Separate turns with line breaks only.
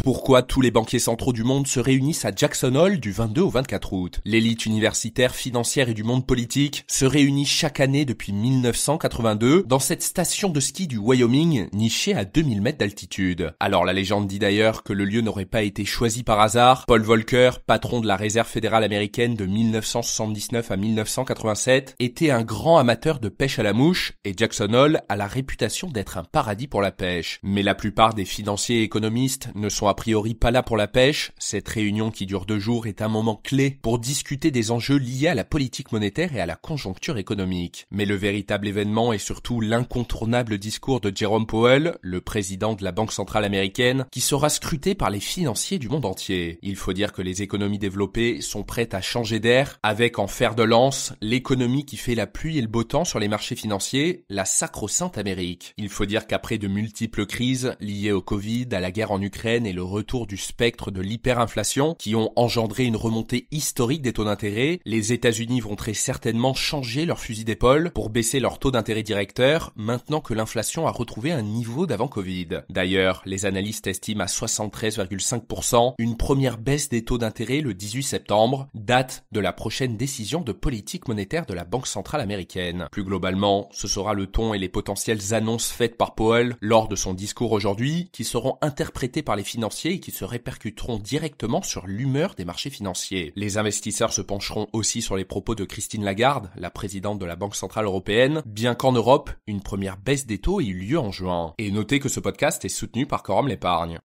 Pourquoi tous les banquiers centraux du monde se réunissent à Jackson Hole du 22 au 24 août? L'élite universitaire, financière et du monde politique se réunit chaque année depuis 1982 dans cette station de ski du Wyoming nichée à 2000 mètres d'altitude. Alors la légende dit d'ailleurs que le lieu n'aurait pas été choisi par hasard. Paul Volcker, patron de la Réserve fédérale américaine de 1979 à 1987, était un grand amateur de pêche à la mouche et Jackson Hole a la réputation d'être un paradis pour la pêche. Mais la plupart des financiers et économistes ne sont a priori pas là pour la pêche. Cette réunion qui dure 2 jours est un moment clé pour discuter des enjeux liés à la politique monétaire et à la conjoncture économique. Mais le véritable événement est surtout l'incontournable discours de Jerome Powell, le président de la Banque centrale américaine, qui sera scruté par les financiers du monde entier. Il faut dire que les économies développées sont prêtes à changer d'air, avec en fer de lance l'économie qui fait la pluie et le beau temps sur les marchés financiers, la sacro-sainte Amérique. Il faut dire qu'après de multiples crises liées au Covid, à la guerre en Ukraine et le retour du spectre de l'hyperinflation qui ont engendré une remontée historique des taux d'intérêt, les États-Unis vont très certainement changer leur fusil d'épaule pour baisser leur taux d'intérêt directeur maintenant que l'inflation a retrouvé un niveau d'avant Covid. D'ailleurs, les analystes estiment à 73,5% une première baisse des taux d'intérêt le 18 septembre, date de la prochaine décision de politique monétaire de la Banque centrale américaine. Plus globalement, ce sera le ton et les potentielles annonces faites par Powell lors de son discours aujourd'hui qui seront interprétés par les financiers et qui se répercuteront directement sur l'humeur des marchés financiers. Les investisseurs se pencheront aussi sur les propos de Christine Lagarde, la présidente de la Banque centrale européenne, bien qu'en Europe, une première baisse des taux ait eu lieu en juin. Et notez que ce podcast est soutenu par Quorum l'épargne.